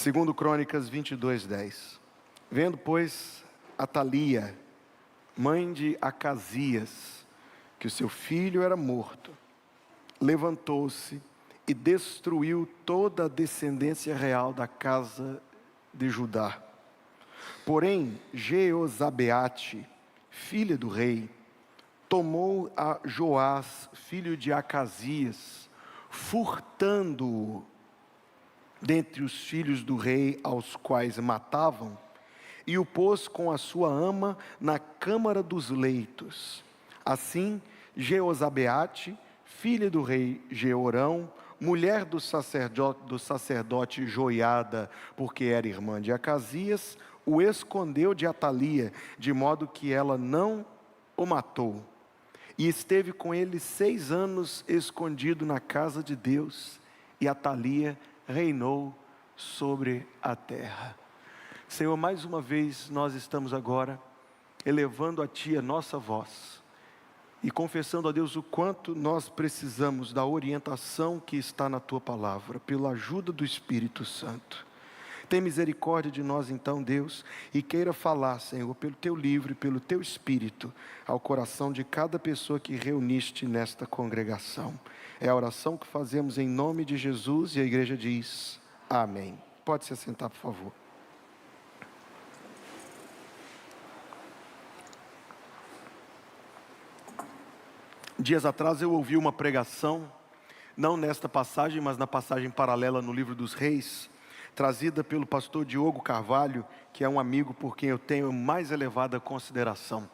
Segundo Crônicas 22:10. Vendo, pois, Atalia, mãe de Acasias, que o seu filho era morto, levantou-se e destruiu toda a descendência real da casa de Judá. Porém, Jeozabeate, filha do rei, tomou a Joás, filho de Acasias, furtando-o dentre os filhos do rei aos quais matavam, e o pôs com a sua ama na câmara dos leitos. Assim, Jeozabeate, filha do rei Jeorão, mulher do sacerdote Joiada, porque era irmã de Acasias, o escondeu de Atalia, de modo que ela não o matou. E esteve com ele 6 anos escondido na casa de Deus, e Atalia reinou sobre a terra. Senhor, mais uma vez nós estamos agora elevando a Ti a nossa voz e confessando a Deus o quanto nós precisamos da orientação que está na Tua palavra, pela ajuda do Espírito Santo. Tem misericórdia de nós então, Deus, e queira falar, Senhor, pelo Teu livro e pelo Teu Espírito, ao coração de cada pessoa que reuniste nesta congregação. É a oração que fazemos em nome de Jesus, e a igreja diz, amém. Pode se assentar, por favor. Dias atrás eu ouvi uma pregação, não nesta passagem, mas na passagem paralela no livro dos Reis, trazida pelo pastor Diogo Carvalho, que é um amigo por quem eu tenho mais elevada consideração.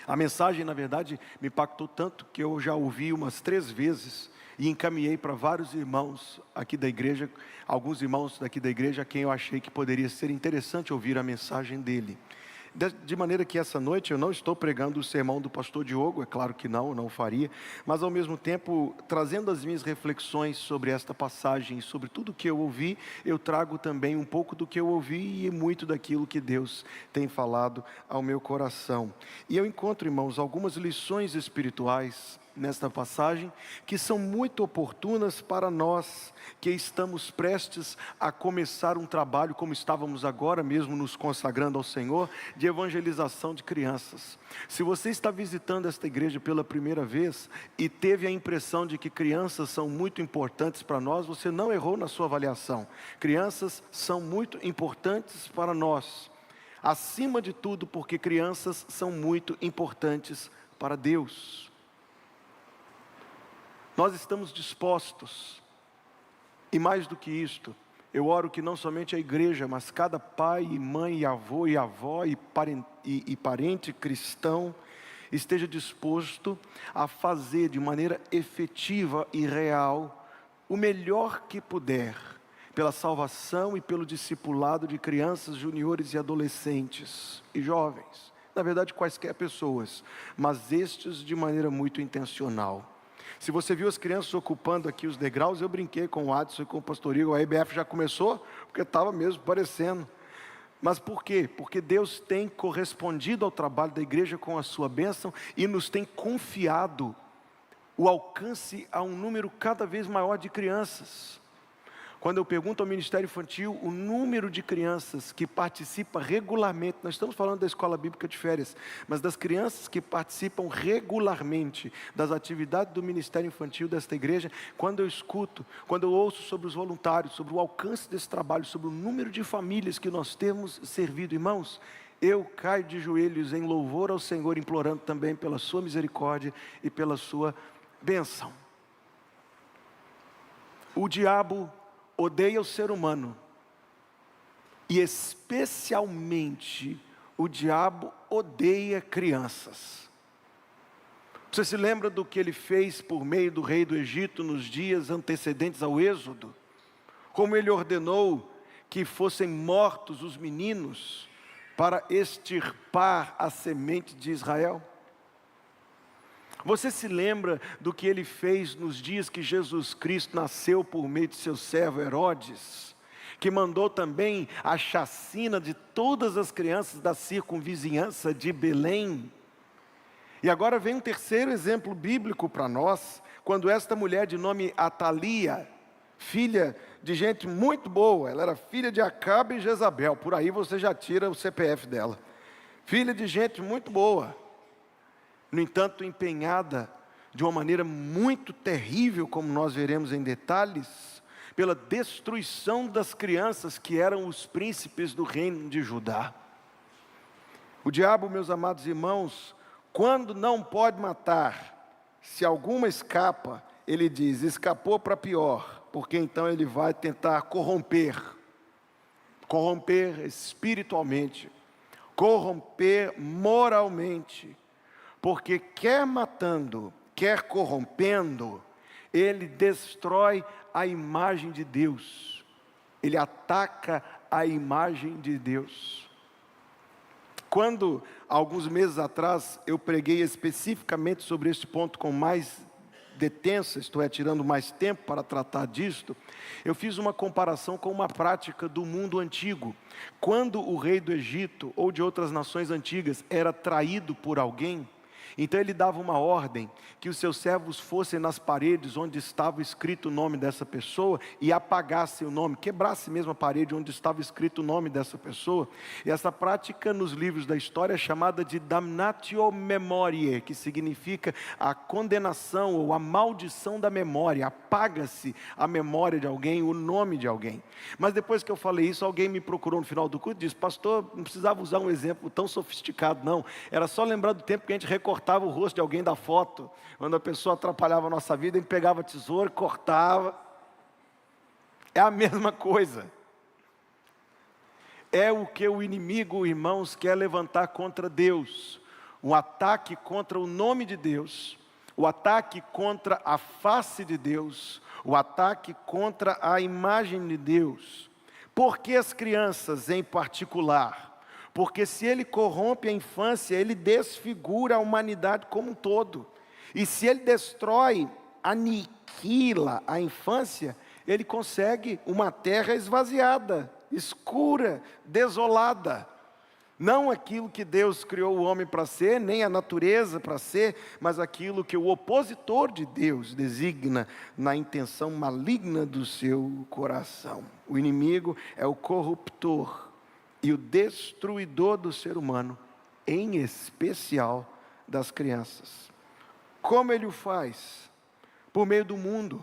A mensagem, na verdade, me impactou tanto que eu já ouvi umas 3 vezes e encaminhei para vários irmãos aqui da igreja, alguns irmãos daqui da igreja a quem eu achei que poderia ser interessante ouvir a mensagem dele. De maneira que essa noite eu não estou pregando o sermão do pastor Diogo, é claro que não, eu não faria, mas ao mesmo tempo, trazendo as minhas reflexões sobre esta passagem, sobre tudo que eu ouvi, eu trago também um pouco do que eu ouvi e muito daquilo que Deus tem falado ao meu coração. E eu encontro, irmãos, algumas lições espirituais nesta passagem, que são muito oportunas para nós, que estamos prestes a começar um trabalho, como estávamos agora mesmo nos consagrando ao Senhor, de evangelização de crianças. Se você está visitando esta igreja pela primeira vez, e teve a impressão de que crianças são muito importantes para nós, você não errou na sua avaliação. Crianças são muito importantes para nós, acima de tudo, porque crianças são muito importantes para Deus. Nós estamos dispostos, e mais do que isto, eu oro que não somente a igreja, mas cada pai e mãe e avô e avó e parente cristão esteja disposto a fazer de maneira efetiva e real o melhor que puder pela salvação e pelo discipulado de crianças, juniores e adolescentes e jovens, na verdade quaisquer pessoas, mas estes de maneira muito intencional. Se você viu as crianças ocupando aqui os degraus, eu brinquei com o Adson e com o pastor Igor, a IBF já começou, porque estava mesmo parecendo. Mas por quê? Porque Deus tem correspondido ao trabalho da igreja com a sua bênção e nos tem confiado o alcance a um número cada vez maior de crianças. Quando eu pergunto ao Ministério Infantil o número de crianças que participam regularmente, nós estamos falando da Escola Bíblica de Férias, mas das crianças que participam regularmente das atividades do Ministério Infantil desta igreja, quando eu escuto, quando eu ouço sobre os voluntários, sobre o alcance desse trabalho, sobre o número de famílias que nós temos servido, irmãos, eu caio de joelhos em louvor ao Senhor, implorando também pela sua misericórdia e pela sua bênção. O diabo odeia o ser humano, e especialmente o diabo odeia crianças. Você se lembra do que ele fez por meio do rei do Egito nos dias antecedentes ao Êxodo? Como ele ordenou que fossem mortos os meninos para extirpar a semente de Israel? Você se lembra do que ele fez nos dias que Jesus Cristo nasceu por meio de seu servo Herodes, que mandou também a chacina de todas as crianças da circunvizinhança de Belém? E agora vem um terceiro exemplo bíblico para nós, quando esta mulher de nome Atalia filha de gente muito boa, ela era filha de Acabe e Jezabel, por aí você já tira o CPF dela. Filha de gente muito boa, no entanto empenhada de uma maneira muito terrível, como nós veremos em detalhes, pela destruição das crianças que eram os príncipes do reino de Judá. O diabo, meus amados irmãos, quando não pode matar, se alguma escapa, ele diz, escapou para pior, porque então ele vai tentar corromper espiritualmente, corromper moralmente, porque quer matando, quer corrompendo, ele destrói a imagem de Deus, ele ataca a imagem de Deus. Quando, alguns meses atrás, eu preguei especificamente sobre este ponto com mais detença, isto é, tirando mais tempo para tratar disto, eu fiz uma comparação com uma prática do mundo antigo. Quando o rei do Egito, ou de outras nações antigas, era traído por alguém, então ele dava uma ordem, que os seus servos fossem nas paredes onde estava escrito o nome dessa pessoa, e apagassem o nome, quebrasse mesmo a parede onde estava escrito o nome dessa pessoa. E essa prática nos livros da história é chamada de damnatio memoriae, que significa a condenação ou a maldição da memória, apaga-se a memória de alguém, o nome de alguém. Mas depois que eu falei isso, alguém me procurou no final do culto e disse, pastor, não precisava usar um exemplo tão sofisticado não, era só lembrar do tempo que a gente recortava o rosto de alguém da foto, quando a pessoa atrapalhava a nossa vida, a gente pegava a tesoura, cortava. É a mesma coisa. É o que o inimigo, irmãos, quer levantar contra Deus, um ataque contra o nome de Deus, o ataque contra a face de Deus, o ataque contra a imagem de Deus. Por que as crianças em particular? Porque se ele corrompe a infância, ele desfigura a humanidade como um todo. E se ele destrói, aniquila a infância, ele consegue uma terra esvaziada, escura, desolada. Não aquilo que Deus criou o homem para ser, nem a natureza para ser, mas aquilo que o opositor de Deus designa na intenção maligna do seu coração. O inimigo é o corruptor e o destruidor do ser humano, em especial das crianças. Como ele o faz? Por meio do mundo.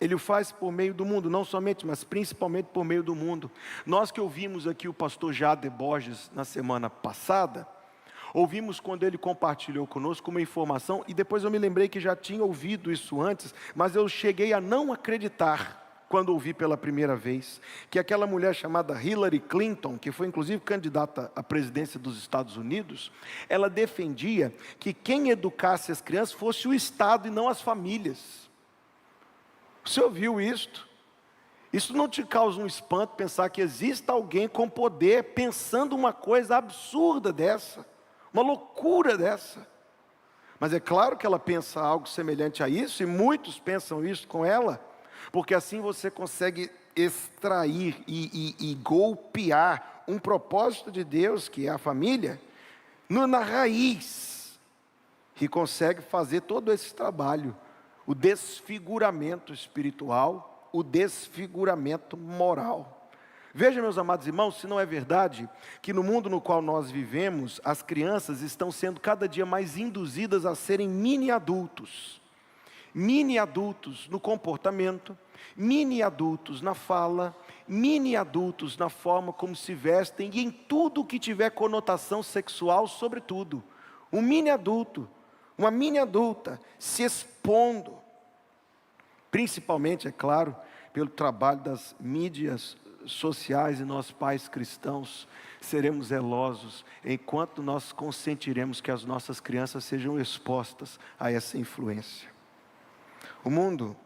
Ele o faz por meio do mundo, não somente, mas principalmente por meio do mundo. Nós que ouvimos aqui o pastor Jader Borges na semana passada, ouvimos quando ele compartilhou conosco uma informação, e depois eu me lembrei que já tinha ouvido isso antes, mas eu cheguei a não acreditar, quando ouvi pela primeira vez, que aquela mulher chamada Hillary Clinton, que foi inclusive candidata à presidência dos Estados Unidos, ela defendia que quem educasse as crianças fosse o Estado e não as famílias. Você ouviu isto? Isso não te causa um espanto pensar que exista alguém com poder pensando uma coisa absurda dessa, uma loucura dessa? Mas é claro que ela pensa algo semelhante a isso, e muitos pensam isso com ela, porque assim você consegue extrair e golpear um propósito de Deus, que é a família, na raiz, e consegue fazer todo esse trabalho, o desfiguramento espiritual, o desfiguramento moral. Veja, meus amados irmãos, se não é verdade que no mundo no qual nós vivemos, as crianças estão sendo cada dia mais induzidas a serem mini-adultos no comportamento, mini-adultos na fala, mini-adultos na forma como se vestem e em tudo que tiver conotação sexual, sobretudo. Um mini-adulto, uma mini-adulta se expondo, principalmente, é claro, pelo trabalho das mídias sociais, e nós pais cristãos seremos zelosos enquanto nós consentiremos que as nossas crianças sejam expostas a essa influência. O mundo,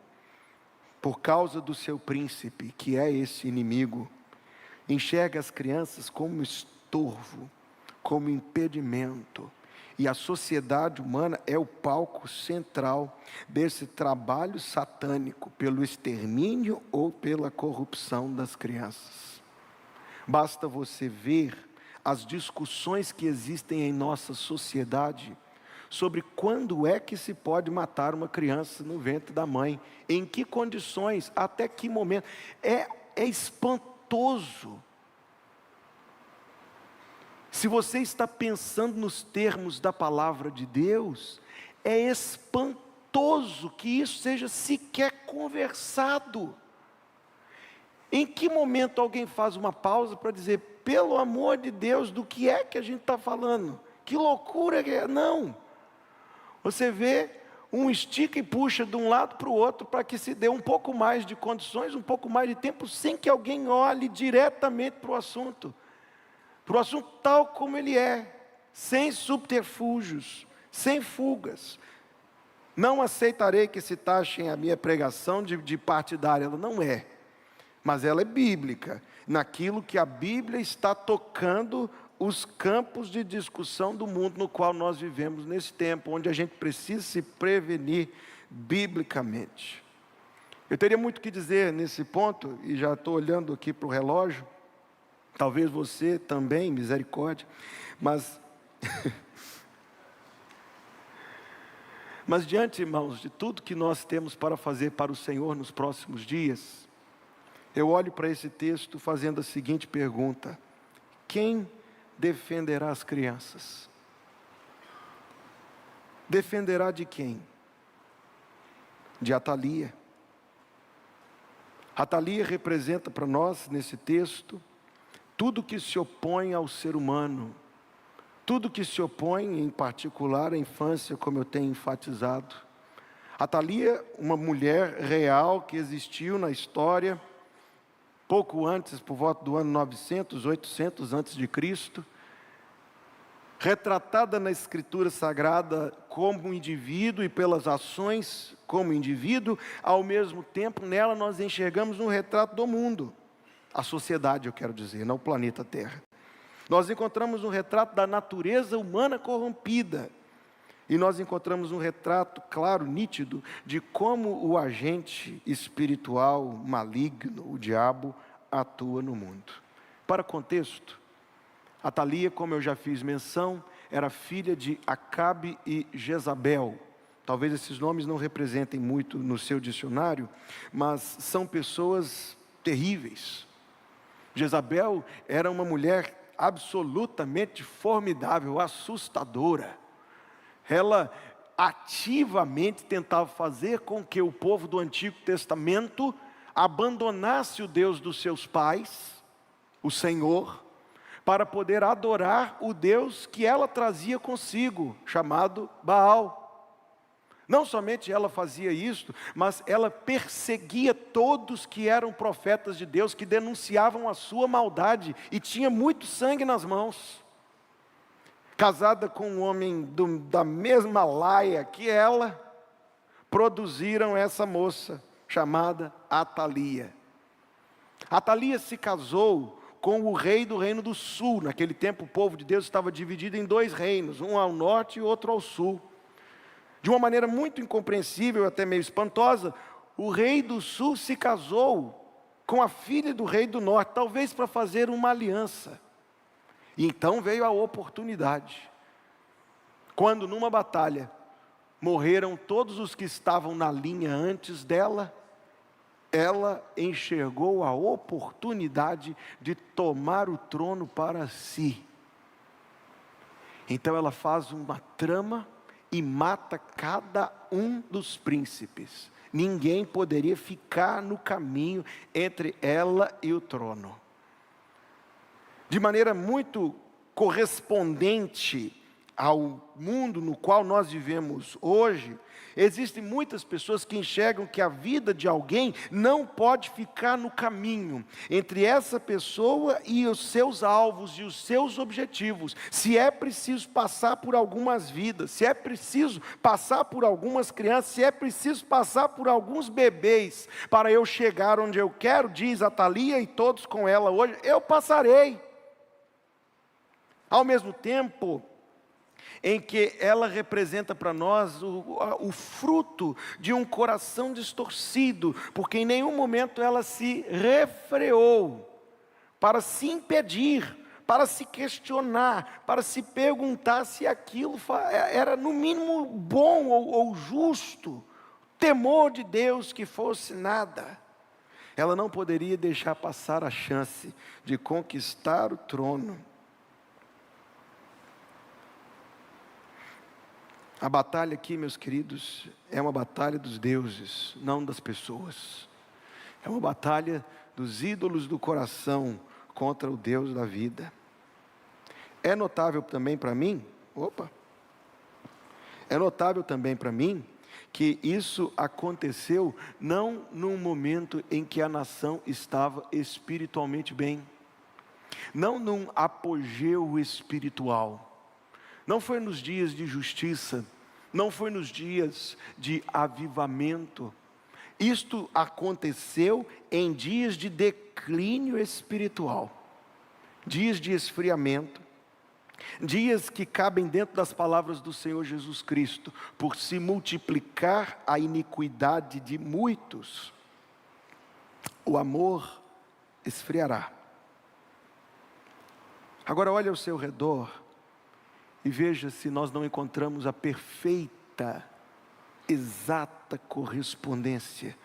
por causa do seu príncipe, que é esse inimigo, enxerga as crianças como estorvo, como impedimento, e a sociedade humana é o palco central desse trabalho satânico pelo extermínio ou pela corrupção das crianças. Basta você ver as discussões que existem em nossa sociedade sobre quando é que se pode matar uma criança no ventre da mãe, em que condições, até que momento. É espantoso. Se você está pensando nos termos da palavra de Deus, é espantoso que isso seja sequer conversado. Em que momento alguém faz uma pausa para dizer, pelo amor de Deus, do que é que a gente está falando? Que loucura que é? Não. Você vê um estica e puxa de um lado para o outro para que se dê um pouco mais de condições, um pouco mais de tempo, sem que alguém olhe diretamente para o assunto tal como ele é, sem subterfúgios, sem fugas. Não aceitarei que se taxem a minha pregação de partidária, ela não é, mas ela é bíblica, naquilo que a Bíblia está tocando os campos de discussão do mundo no qual nós vivemos nesse tempo, onde a gente precisa se prevenir biblicamente. Eu teria muito o que dizer nesse ponto, e já estou olhando aqui para o relógio, talvez você também, misericórdia, mas diante, irmãos, de tudo que nós temos para fazer para o Senhor nos próximos dias, eu olho para esse texto fazendo a seguinte pergunta: quem defenderá as crianças? Defenderá de quem? De Atalia. Atalia representa para nós, nesse texto, tudo que se opõe ao ser humano, tudo que se opõe, em particular, à infância, como eu tenho enfatizado. Atalia, uma mulher real que existiu na história, pouco antes, por volta do ano 900, 800 antes de Cristo, retratada na Escritura Sagrada como indivíduo e pelas ações como indivíduo, ao mesmo tempo, nela nós enxergamos um retrato do mundo. A sociedade, eu quero dizer, não o planeta Terra. Nós encontramos um retrato da natureza humana corrompida. E nós encontramos um retrato claro, nítido, de como o agente espiritual maligno, o diabo, atua no mundo. Para contexto, Atalia, como eu já fiz menção, era filha de Acabe e Jezabel. Talvez esses nomes não representem muito no seu dicionário, mas são pessoas terríveis. Jezabel era uma mulher absolutamente formidável, assustadora. Ela ativamente tentava fazer com que o povo do Antigo Testamento abandonasse o Deus dos seus pais, o Senhor, para poder adorar o Deus que ela trazia consigo, chamado Baal. Não somente ela fazia isso, mas ela perseguia todos que eram profetas de Deus, que denunciavam a sua maldade, e tinha muito sangue nas mãos. Casada com um homem da mesma laia que ela, produziram essa moça, chamada Atalia. Atalia se casou com o rei do reino do sul. Naquele tempo o povo de Deus estava dividido em dois reinos, um ao norte e outro ao sul. De uma maneira muito incompreensível, até meio espantosa, o rei do sul se casou com a filha do rei do norte, talvez para fazer uma aliança. E então veio a oportunidade. Quando numa batalha morreram todos os que estavam na linha antes dela, ela enxergou a oportunidade de tomar o trono para si. Então ela faz uma trama e mata cada um dos príncipes. Ninguém poderia ficar no caminho entre ela e o trono. De maneira muito correspondente ao mundo no qual nós vivemos hoje, existem muitas pessoas que enxergam que a vida de alguém não pode ficar no caminho entre essa pessoa e os seus alvos e os seus objetivos. Se é preciso passar por algumas vidas, se é preciso passar por algumas crianças, se é preciso passar por alguns bebês para eu chegar onde eu quero, diz Atalia e todos com ela hoje, eu passarei. Ao mesmo tempo em que ela representa para nós o fruto de um coração distorcido, porque em nenhum momento ela se refreou para se impedir, para se questionar, para se perguntar se aquilo era no mínimo bom ou justo, temor de Deus que fosse nada. Ela não poderia deixar passar a chance de conquistar o trono. A batalha aqui, meus queridos, é uma batalha dos deuses, não das pessoas. É uma batalha dos ídolos do coração contra o Deus da vida. É notável também para mim, é notável também para mim, que isso aconteceu não num momento em que a nação estava espiritualmente bem, não num apogeu espiritual, não foi nos dias de justiça, não foi nos dias de avivamento. Isto aconteceu em dias de declínio espiritual, dias de esfriamento, dias que cabem dentro das palavras do Senhor Jesus Cristo: por se multiplicar a iniquidade de muitos, o amor esfriará. Agora olhe ao seu redor e veja se nós não encontramos a perfeita, exata correspondência,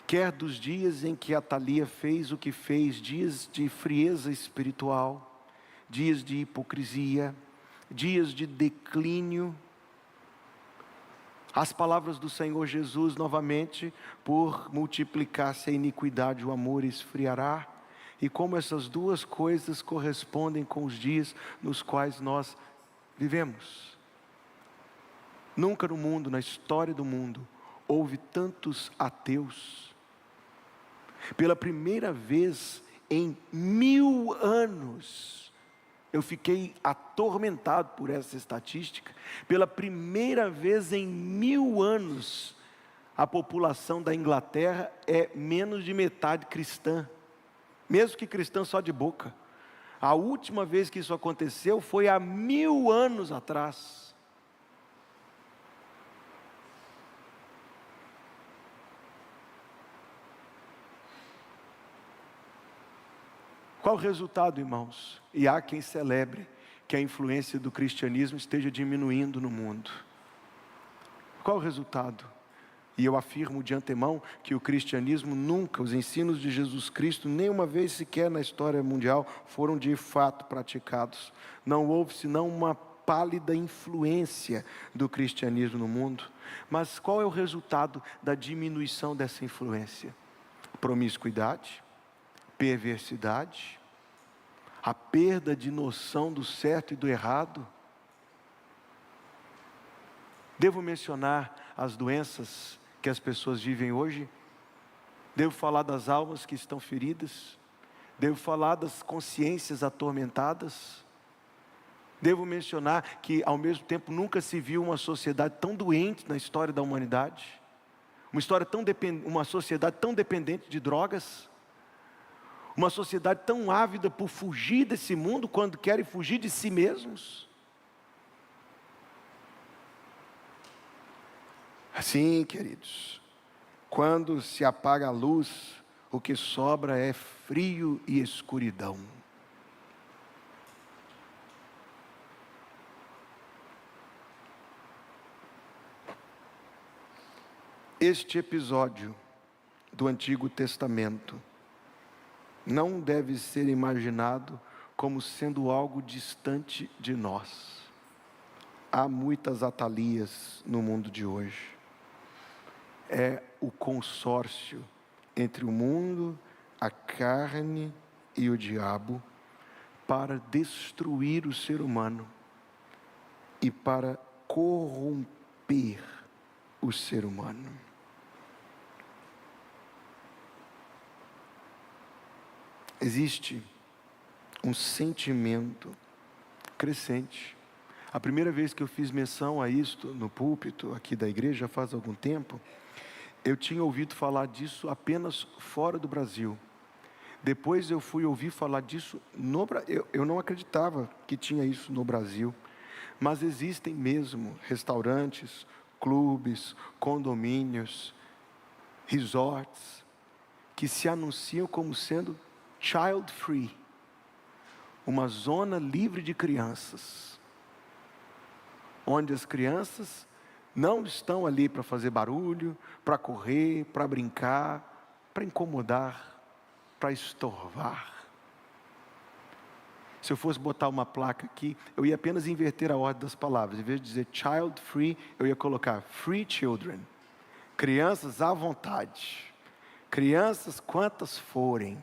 quer dos dias em que Atalia fez o que fez, dias de frieza espiritual, dias de hipocrisia, dias de declínio. As palavras do Senhor Jesus novamente: por multiplicar-se a iniquidade, o amor esfriará. E como essas duas coisas correspondem com os dias nos quais nós vivemos. Nunca no mundo, na história do mundo, houve tantos ateus. Pela primeira vez em 1000 anos, eu fiquei atormentado por essa estatística. Pela primeira vez em 1000 anos, a população da Inglaterra é menos de metade cristã, mesmo que cristã só de boca. A última vez que isso aconteceu foi há 1000 anos atrás. Qual o resultado, irmãos? E há quem celebre que a influência do cristianismo esteja diminuindo no mundo. Qual o resultado? E eu afirmo de antemão que o cristianismo nunca, os ensinos de Jesus Cristo, nenhuma vez sequer na história mundial, foram de fato praticados. Não houve senão uma pálida influência do cristianismo no mundo. Mas qual é o resultado da diminuição dessa influência? Promiscuidade, perversidade, a perda de noção do certo e do errado. Devo mencionar as doenças que as pessoas vivem hoje? Devo falar das almas que estão feridas? Devo falar das consciências atormentadas? Devo mencionar que ao mesmo tempo nunca se viu uma sociedade tão doente na história da humanidade? Uma sociedade tão dependente de drogas? Uma sociedade tão ávida por fugir desse mundo quando querem fugir de si mesmos? Assim, queridos, quando se apaga a luz, o que sobra é frio e escuridão. Este episódio do Antigo Testamento não deve ser imaginado como sendo algo distante de nós. Há muitas Atalias no mundo de hoje. É o consórcio entre o mundo, a carne e o diabo para destruir o ser humano e para corromper o ser humano. Existe um sentimento crescente. A primeira vez que eu fiz menção a isto no púlpito aqui da igreja, faz algum tempo, eu tinha ouvido falar disso apenas fora do Brasil. Depois eu fui ouvir falar disso no Brasil. Eu não acreditava que tinha isso no Brasil. Mas existem mesmo restaurantes, clubes, condomínios, resorts, que se anunciam como sendo child free, uma zona livre de crianças, onde as crianças não estão ali para fazer barulho, para correr, para brincar, para incomodar, para estorvar. Se eu fosse botar uma placa aqui, eu ia apenas inverter a ordem das palavras. Em vez de dizer child free, eu ia colocar free children. Crianças à vontade. Crianças quantas forem.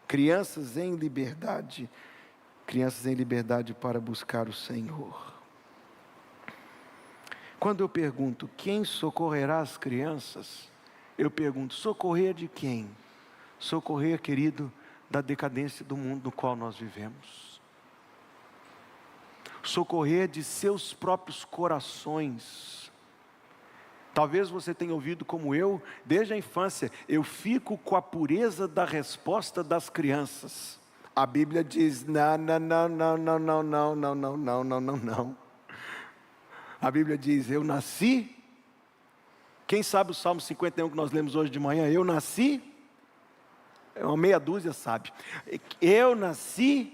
Crianças em liberdade. Crianças em liberdade para buscar o Senhor. Quando eu pergunto quem socorrerá as crianças, eu pergunto, socorrer de quem? Socorrer, querido, da decadência do mundo no qual nós vivemos. Socorrer de seus próprios corações. Talvez você tenha ouvido como eu, desde a infância, eu fico com a pureza da resposta das crianças. A Bíblia diz, não. A Bíblia diz, eu nasci. Quem sabe o Salmo 51 que nós lemos hoje de manhã? Eu nasci. Uma meia dúzia sabe. Eu nasci.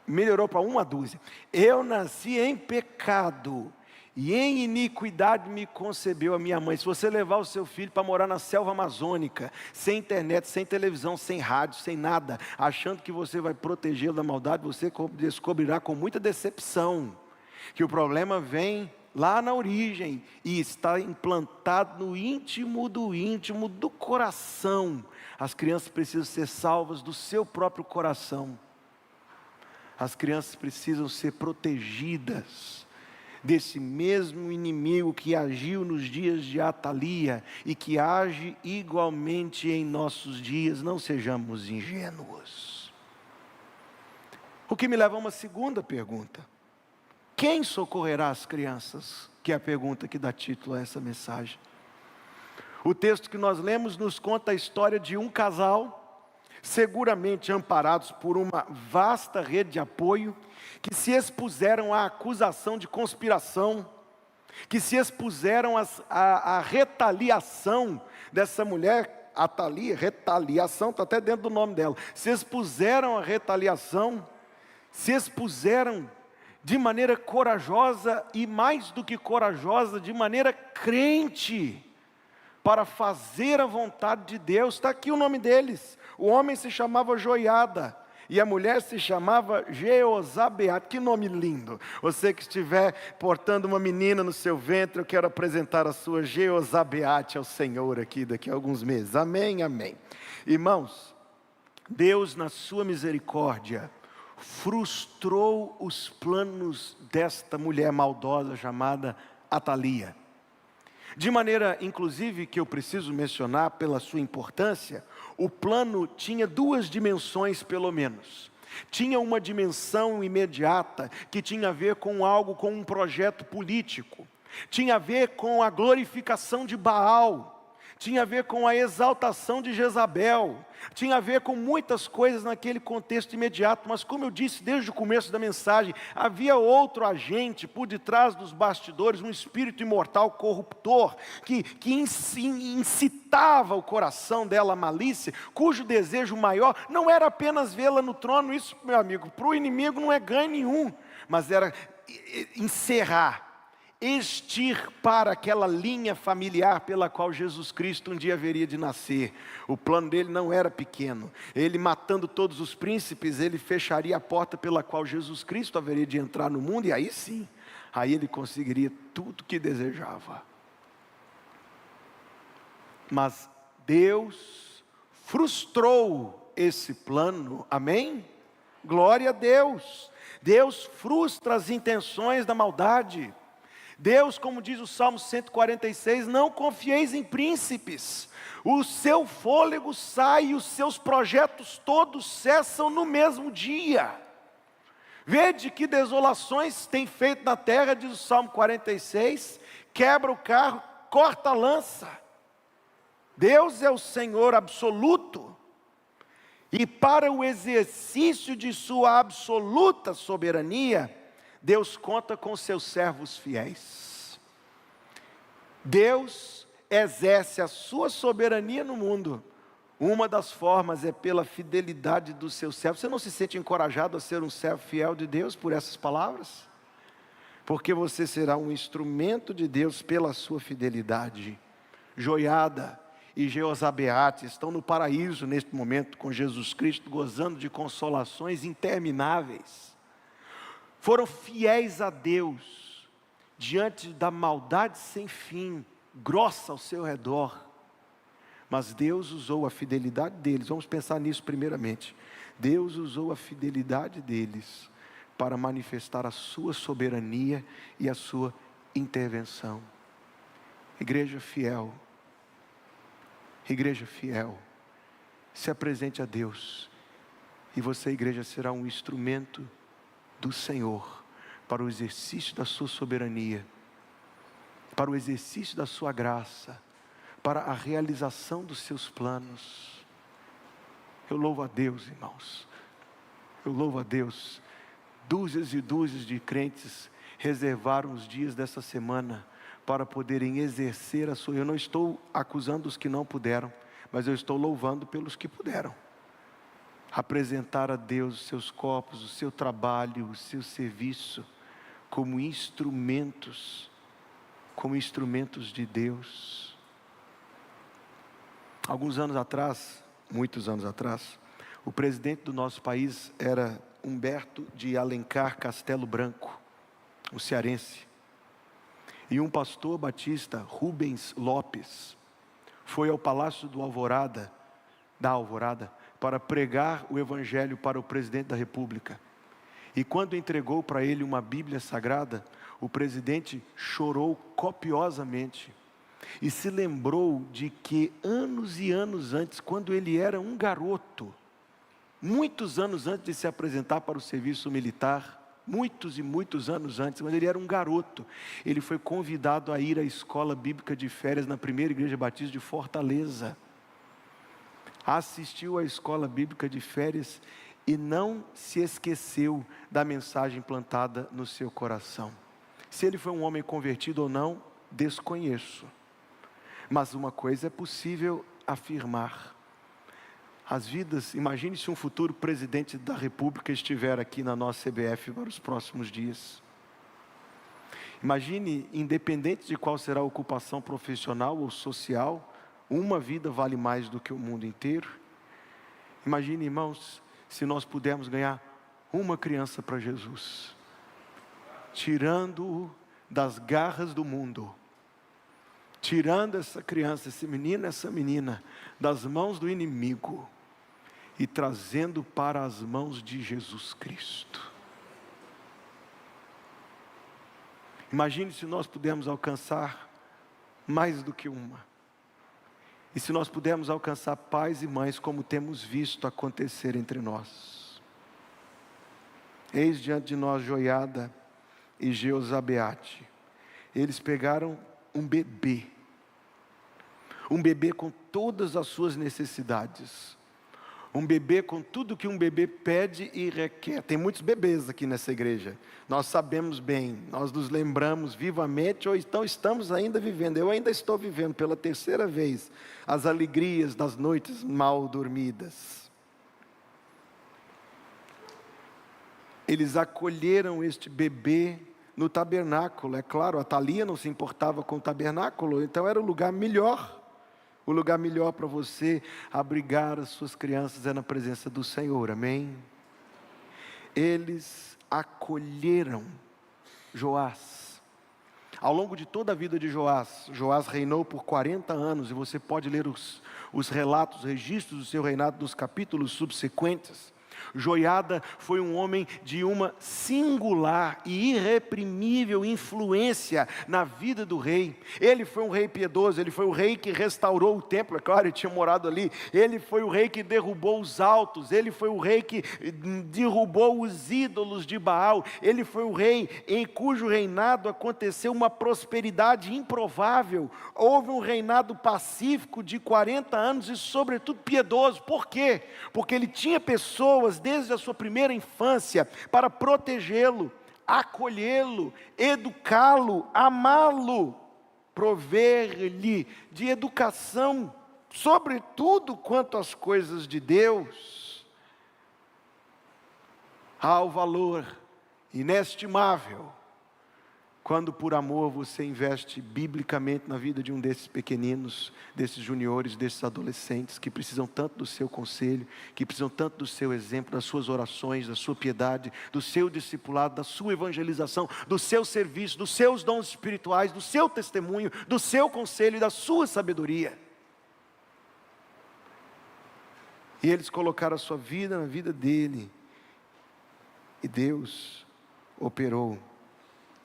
Melhorou para uma dúzia. Eu nasci em pecado. E em iniquidade me concebeu a minha mãe. Se você levar o seu filho para morar na selva amazônica, sem internet, sem televisão, sem rádio, sem nada, achando que você vai protegê-lo da maldade, você descobrirá com muita decepção que o problema vem lá na origem e está implantado no íntimo do coração. As crianças precisam ser salvas do seu próprio coração. As crianças precisam ser protegidas desse mesmo inimigo que agiu nos dias de Atalia e que age igualmente em nossos dias. Não sejamos ingênuos. O que me leva a uma segunda pergunta. Quem socorrerá as crianças? Que é a pergunta que dá título a essa mensagem. O texto que nós lemos nos conta a história de um casal, seguramente amparados por uma vasta rede de apoio, que se expuseram à acusação de conspiração, que se expuseram à retaliação dessa mulher, Atalia, retaliação, está até dentro do nome dela, se expuseram à retaliação, se expuseram de maneira corajosa e mais do que corajosa, de maneira crente, para fazer a vontade de Deus. Está aqui o nome deles. O homem se chamava Joiada e a mulher se chamava Jeozabeate. Que nome lindo. Você que estiver portando uma menina no seu ventre, eu quero apresentar a sua Jeozabeate ao Senhor aqui daqui a alguns meses. Amém, amém. Irmãos, Deus na sua misericórdia frustrou os planos desta mulher maldosa chamada Atalia. De maneira, inclusive, que eu preciso mencionar pela sua importância, o plano tinha duas dimensões pelo menos. Tinha uma dimensão imediata, que tinha a ver com algo, com um projeto político. Tinha a ver com a glorificação de Baal. Tinha a ver com a exaltação de Jezabel. Tinha a ver com muitas coisas naquele contexto imediato. Mas como eu disse desde o começo da mensagem, havia outro agente por detrás dos bastidores, um espírito imortal corruptor, que incitava o coração dela à malícia, cujo desejo maior não era apenas vê-la no trono. Isso, meu amigo, para o inimigo não é ganho nenhum, mas era encerrar, extirpar aquela linha familiar pela qual Jesus Cristo um dia haveria de nascer. O plano dele não era pequeno. Ele, matando todos os príncipes, ele fecharia a porta pela qual Jesus Cristo haveria de entrar no mundo, e aí sim, aí ele conseguiria tudo o que desejava. Mas Deus frustrou esse plano, amém? Glória a Deus. Deus frustra as intenções da maldade. Deus, como diz o Salmo 146, não confieis em príncipes, o seu fôlego sai e os seus projetos todos cessam no mesmo dia. Vede que desolações tem feito na terra, diz o Salmo 46, quebra o carro, corta a lança. Deus é o Senhor absoluto, e para o exercício de sua absoluta soberania, Deus conta com seus servos fiéis. Deus exerce a sua soberania no mundo Uma das formas é pela fidelidade do seu servo. Você não se sente encorajado a ser um servo fiel de Deus por essas palavras? Porque você será um instrumento de Deus pela sua fidelidade. Joiada e Jeozabeate estão no paraíso neste momento com Jesus Cristo, gozando de consolações intermináveis. Foram fiéis a Deus, diante da maldade sem fim, grossa ao seu redor. Mas Deus usou a fidelidade deles, vamos pensar nisso primeiramente. Deus usou a fidelidade deles para manifestar a sua soberania e a sua intervenção. Igreja fiel, se apresente a Deus, e você, igreja, será um instrumento do Senhor para o exercício da sua soberania, para o exercício da sua graça, para a realização dos seus planos. Eu louvo a Deus, irmãos, eu louvo a Deus. Dúzias e dúzias de crentes reservaram os dias dessa semana para poderem exercer a sua. Eu não estou acusando os que não puderam, mas eu estou louvando pelos que puderam. Apresentar a Deus os seus corpos, o seu trabalho, o seu serviço, como instrumentos de Deus. Alguns anos atrás, muitos anos atrás, o presidente do nosso país era Humberto de Alencar Castelo Branco, o cearense. E um pastor batista, Rubens Lopes, foi ao Palácio da Alvorada, para pregar o evangelho para o presidente da República. E quando entregou para ele uma Bíblia Sagrada, o presidente chorou copiosamente. E se lembrou de que anos e anos antes, quando ele era um garoto, muitos anos antes de se apresentar para o serviço militar, muitos e muitos anos antes, quando ele era um garoto, ele foi convidado a ir à escola bíblica de férias na primeira igreja batista de Fortaleza. Assistiu à escola bíblica de férias e não se esqueceu da mensagem plantada no seu coração. Se ele foi um homem convertido ou não, desconheço. Mas uma coisa é possível afirmar: as vidas, imagine se um futuro presidente da República estiver aqui na nossa CBF para os próximos dias. Imagine, independente de qual será a ocupação profissional ou social, uma vida vale mais do que o mundo inteiro. Imagine, irmãos, se nós pudermos ganhar uma criança para Jesus, tirando-o das garras do mundo, tirando essa criança, esse menino, essa menina, das mãos do inimigo, e trazendo para as mãos de Jesus Cristo. Imagine se nós pudermos alcançar mais do que uma. E se nós pudermos alcançar pais e mães como temos visto acontecer entre nós. Eis diante de nós Joiada e Jeozabeate. Eles pegaram um bebê com todas as suas necessidades, um bebê com tudo que um bebê pede e requer. Tem muitos bebês aqui nessa igreja, nós sabemos bem, nós nos lembramos vivamente, ou então estamos ainda vivendo, eu ainda estou vivendo pela terceira vez, as alegrias das noites mal dormidas. Eles acolheram este bebê no tabernáculo. É claro, a Thalia não se importava com o tabernáculo, então era o lugar melhor. O lugar melhor para você abrigar as suas crianças é na presença do Senhor, amém? Eles acolheram Joás. Ao longo de toda a vida de Joás reinou por 40 anos, e você pode ler os relatos, registros do seu reinado nos capítulos subsequentes. Joiada foi um homem de uma singular e irreprimível influência na vida do rei. Ele foi um rei piedoso, ele foi o rei que restaurou o templo, é claro, ele tinha morado ali. Ele foi o rei que derrubou os altos, ele foi o rei que derrubou os ídolos de Baal. Ele foi o rei em cujo reinado aconteceu uma prosperidade improvável. Houve um reinado pacífico de 40 anos e sobretudo piedoso. Por quê? Porque ele tinha pessoas desde a sua primeira infância para protegê-lo, acolhê-lo, educá-lo, amá-lo, prover-lhe de educação. sobretudo quanto às coisas de Deus, há o valor inestimável quando por amor você investe biblicamente na vida de um desses pequeninos, desses juniores, desses adolescentes que precisam tanto do seu conselho, que precisam tanto do seu exemplo, das suas orações, da sua piedade, do seu discipulado, da sua evangelização, do seu serviço, dos seus dons espirituais, do seu testemunho, do seu conselho e da sua sabedoria. E eles colocaram a sua vida na vida dele. E Deus operou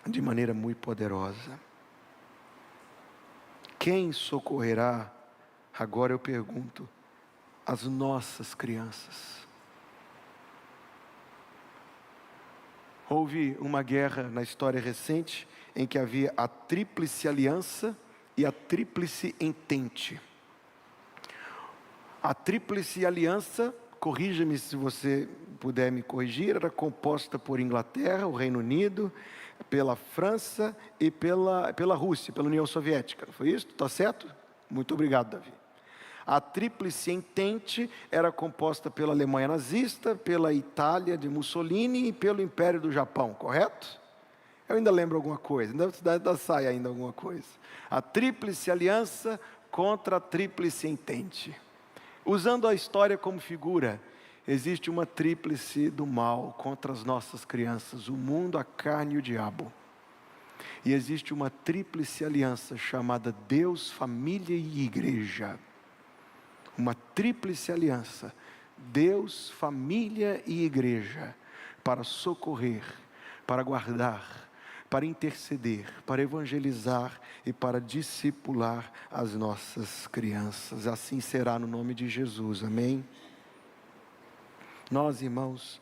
de maneira muito poderosa. Quem socorrerá, agora eu pergunto, as nossas crianças? Houve uma guerra na história recente em que havia a tríplice aliança e a tríplice entente. A tríplice aliança, corrija-me se você puder me corrigir, era composta por Inglaterra, o Reino Unido, pela França e pela Rússia, pela União Soviética. Foi isso? Está certo? Muito obrigado, Davi. A tríplice entente era composta pela Alemanha nazista, pela Itália de Mussolini e pelo Império do Japão, correto? Eu ainda lembro alguma coisa, ainda sai ainda alguma coisa. A tríplice aliança contra a tríplice entente. Usando a história como figura, existe uma tríplice do mal contra as nossas crianças, o mundo, a carne e o diabo. E existe uma tríplice aliança chamada Deus, família e igreja. Uma tríplice aliança, Deus, família e igreja, para socorrer, para guardar, para interceder, para evangelizar e para discipular as nossas crianças. Assim será no nome de Jesus, amém? Nós, irmãos,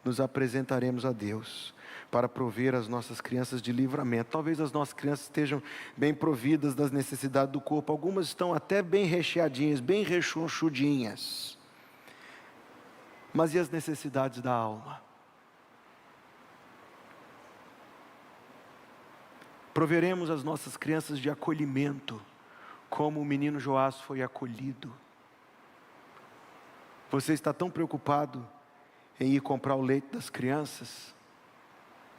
nos apresentaremos a Deus para prover as nossas crianças de livramento. Talvez as nossas crianças estejam bem providas das necessidades do corpo. Algumas estão até bem recheadinhas, bem rechonchudinhas. Mas e as necessidades da alma? Proveremos as nossas crianças de acolhimento, como o menino Joás foi acolhido. Você está tão preocupado em ir comprar o leite das crianças,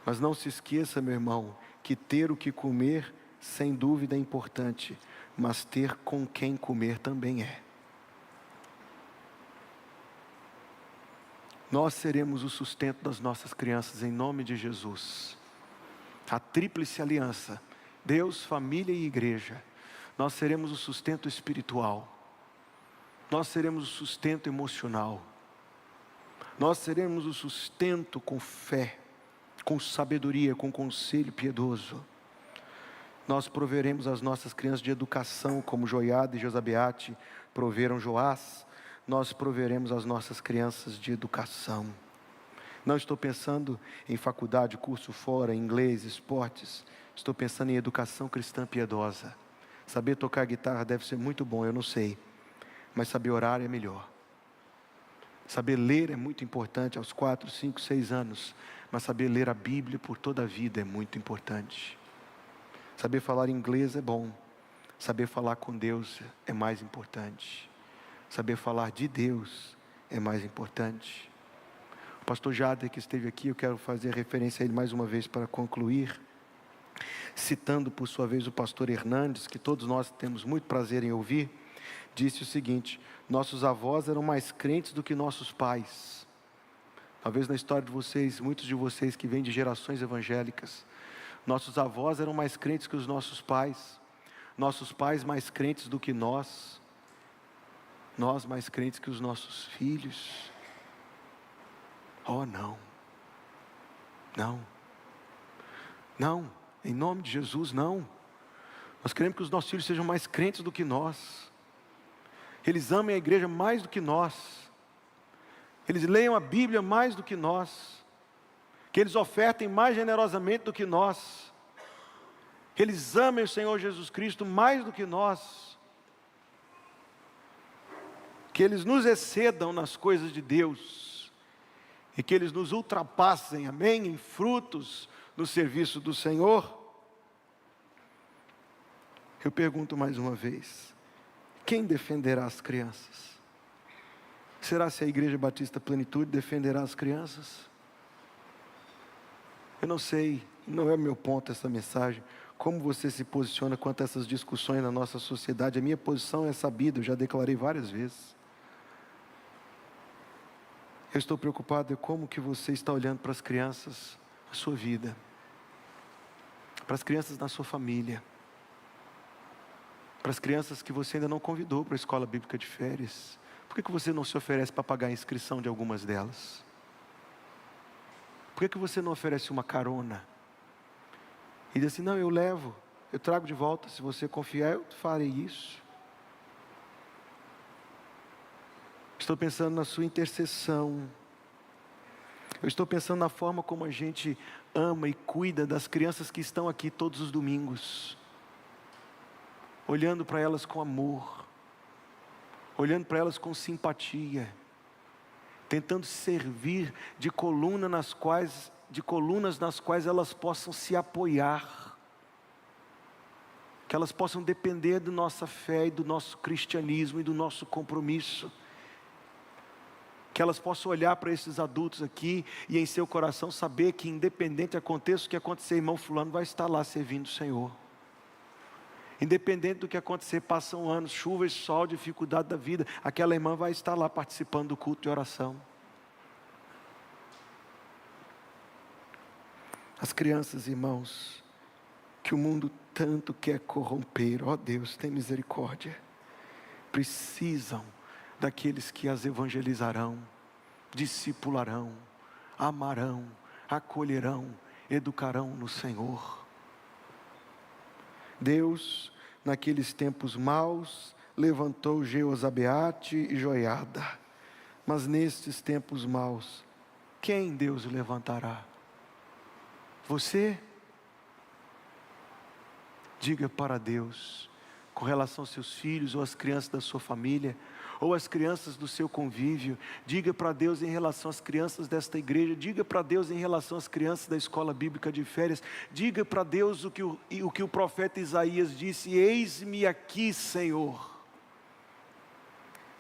mas não se esqueça, meu irmão, que ter o que comer, sem dúvida é importante, mas ter com quem comer também é. Nós seremos o sustento das nossas crianças em nome de Jesus. A tríplice aliança, Deus, família e igreja. Nós seremos o sustento espiritual. Nós seremos o sustento emocional. Nós seremos o sustento com fé, com sabedoria, com conselho piedoso. Nós proveremos as nossas crianças de educação, como Joiada e Josabeate proveram Joás. Nós proveremos as nossas crianças de educação. Não estou pensando em faculdade, curso fora, inglês, esportes. Estou pensando em educação cristã piedosa. Saber tocar guitarra deve ser muito bom, eu não sei. Mas saber orar é melhor. Saber ler é muito importante aos 4, 5, 6 anos. Mas saber ler a Bíblia por toda a vida é muito importante. Saber falar inglês é bom. Saber falar com Deus é mais importante. Saber falar de Deus é mais importante. O pastor Jader, que esteve aqui, eu quero fazer referência a ele mais uma vez para concluir. Citando por sua vez o pastor Hernandes, que todos nós temos muito prazer em ouvir, disse o seguinte: nossos avós eram mais crentes do que nossos pais. Talvez na história de vocês, muitos de vocês que vêm de gerações evangélicas, nossos avós eram mais crentes que os nossos pais mais crentes do que nós mais crentes que os nossos filhos. Oh, não, em nome de Jesus, não. Nós queremos que os nossos filhos sejam mais crentes do que nós. Eles amem a igreja mais do que nós. Eles leiam a Bíblia mais do que nós. Que eles ofertem mais generosamente do que nós. Que eles amem o Senhor Jesus Cristo mais do que nós. Que eles nos excedam nas coisas de Deus. E que eles nos ultrapassem, amém, em frutos no serviço do Senhor. Eu pergunto mais uma vez: Quem defenderá as crianças? Será se a Igreja Batista Plenitude defenderá as crianças? Eu não sei, não é o meu ponto essa mensagem, como você se posiciona quanto a essas discussões na nossa sociedade. A minha posição é sabida, eu já declarei várias vezes. Eu estou preocupado com como que você está olhando para as crianças na sua vida, para as crianças na sua família, para as crianças que você ainda não convidou para a escola bíblica de férias. Por que você não se oferece para pagar a inscrição de algumas delas? Por que você não oferece uma carona? E diz assim, não, eu levo, eu trago de volta, se você confiar, eu farei isso. Estou pensando na sua intercessão. Eu estou pensando na forma como a gente ama e cuida das crianças que estão aqui todos os domingos. Olhando para elas com amor. Olhando para elas com simpatia. Tentando servir de colunas nas quais elas possam se apoiar. Que elas possam depender da nossa fé e do nosso cristianismo e do nosso compromisso. Que elas possam olhar para esses adultos aqui e em seu coração saber que independente aconteça o que acontecer, irmão fulano vai estar lá servindo o Senhor. Independente do que acontecer, passam anos, chuva e sol, dificuldade da vida, aquela irmã vai estar lá participando do culto de oração. As crianças, irmãos, que o mundo tanto quer corromper, ó Deus, tem misericórdia, precisam daqueles que as evangelizarão, discipularão, amarão, acolherão, educarão no Senhor. Deus, naqueles tempos maus, levantou Jeozabeate e Joiada, mas nestes tempos maus, quem Deus levantará? Você? Diga para Deus, com relação aos seus filhos, ou às crianças da sua família, ou às crianças do seu convívio, diga para Deus em relação às crianças desta igreja, diga para Deus em relação às crianças da escola bíblica de férias, diga para Deus o que o profeta Isaías disse: eis-me aqui, Senhor,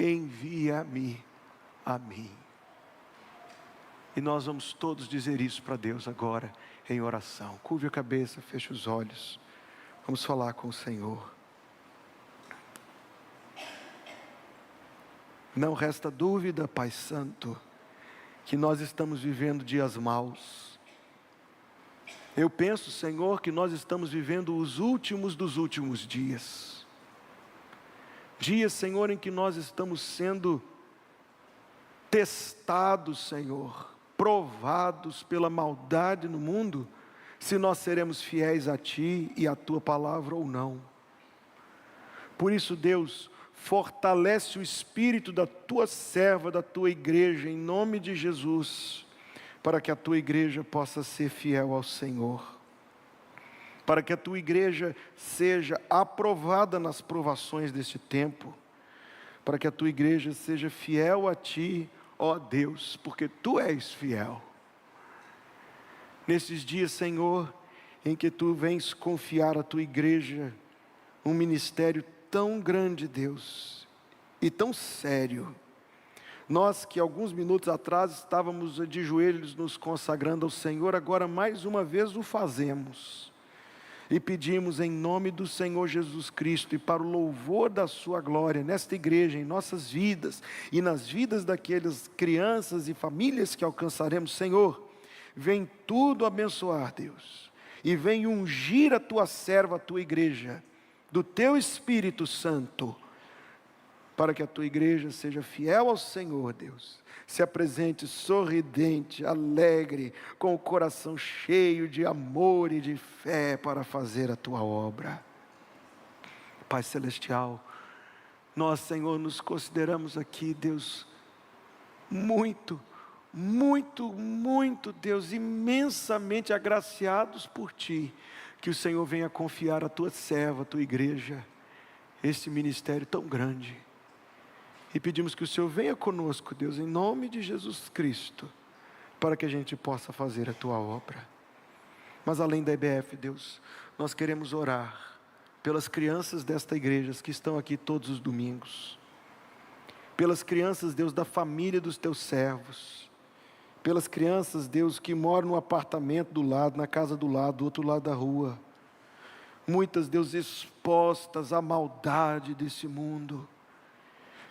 envia-me a mim. E nós vamos todos dizer isso para Deus agora, em oração. Curve a cabeça, feche os olhos, vamos falar com o Senhor. Não resta dúvida, Pai Santo, que nós estamos vivendo dias maus. Eu penso, Senhor, que nós estamos vivendo os últimos dos últimos dias. Dias, Senhor, em que nós estamos sendo testados, Senhor, provados pela maldade no mundo, se nós seremos fiéis a Ti e à Tua palavra ou não. Por isso, Deus, fortalece o espírito da Tua serva, da Tua igreja, em nome de Jesus, para que a Tua igreja possa ser fiel ao Senhor, para que a Tua igreja seja aprovada nas provações deste tempo, para que a Tua igreja seja fiel a Ti, ó Deus, porque Tu és fiel. Nesses dias, Senhor, em que Tu vens confiar à Tua igreja um ministério tão grande, Deus, e tão sério. Nós que alguns minutos atrás estávamos de joelhos nos consagrando ao Senhor, agora mais uma vez o fazemos. E pedimos em nome do Senhor Jesus Cristo e para o louvor da sua glória, nesta igreja, em nossas vidas e nas vidas daquelas crianças e famílias que alcançaremos, Senhor, vem tudo abençoar, Deus, e vem ungir a Tua serva, a Tua igreja, do Teu Espírito Santo, para que a Tua igreja seja fiel ao Senhor, Deus, se apresente sorridente, alegre, com o coração cheio de amor e de fé para fazer a Tua obra. Pai Celestial, nós, Senhor, nos consideramos aqui, Deus, muito, Deus, imensamente agraciados por Ti, que o Senhor venha confiar a Tua serva, a Tua igreja, esse ministério tão grande. E pedimos que o Senhor venha conosco, Deus, em nome de Jesus Cristo, para que a gente possa fazer a Tua obra. Mas além da EBF, Deus, nós queremos orar pelas crianças desta igreja que estão aqui todos os domingos, pelas crianças, Deus, da família dos teus servos, pelas crianças, Deus, que moram no apartamento do lado, na casa do lado, do outro lado da rua, muitas, Deus, expostas à maldade desse mundo.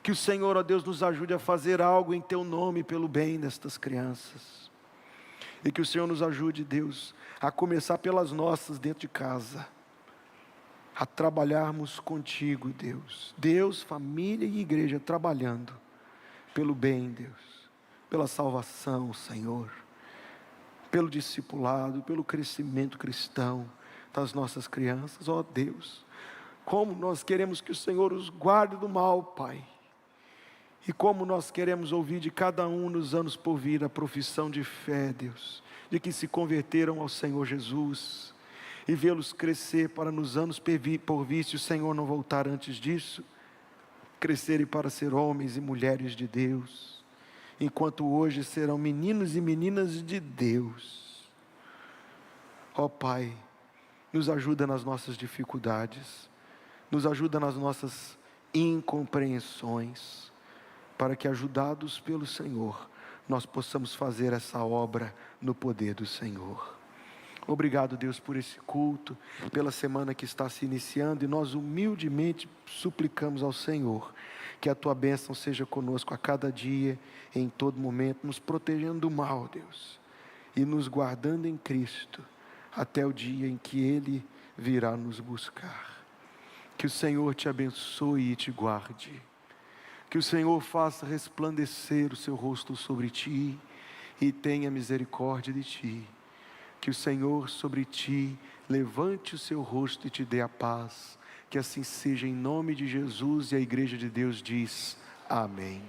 Que o Senhor, ó Deus, nos ajude a fazer algo em teu nome pelo bem destas crianças. E que o Senhor nos ajude, Deus, a começar pelas nossas dentro de casa, a trabalharmos contigo, Deus. Deus, família e igreja trabalhando pelo bem, Deus, pela salvação, Senhor, pelo discipulado, pelo crescimento cristão das nossas crianças, ó Deus. Como nós queremos que o Senhor os guarde do mal, Pai. E como nós queremos ouvir de cada um nos anos por vir a profissão de fé, Deus, de que se converteram ao Senhor Jesus, e vê-los crescer para nos anos por vir, se o Senhor não voltar antes disso, crescerem para ser homens e mulheres de Deus, enquanto hoje serão meninos e meninas de Deus. Ó Pai, nos ajuda nas nossas dificuldades, nos ajuda nas nossas incompreensões, para que, ajudados pelo Senhor, nós possamos fazer essa obra no poder do Senhor. Obrigado, Deus, por esse culto, pela semana que está se iniciando, e nós humildemente suplicamos ao Senhor, que a tua bênção seja conosco a cada dia, em todo momento, nos protegendo do mal, Deus, e nos guardando em Cristo, até o dia em que Ele virá nos buscar. Que o Senhor te abençoe e te guarde. Que o Senhor faça resplandecer o seu rosto sobre ti e tenha misericórdia de ti. Que o Senhor sobre ti levante o seu rosto e te dê a paz. Que assim seja em nome de Jesus, e a igreja de Deus diz amém.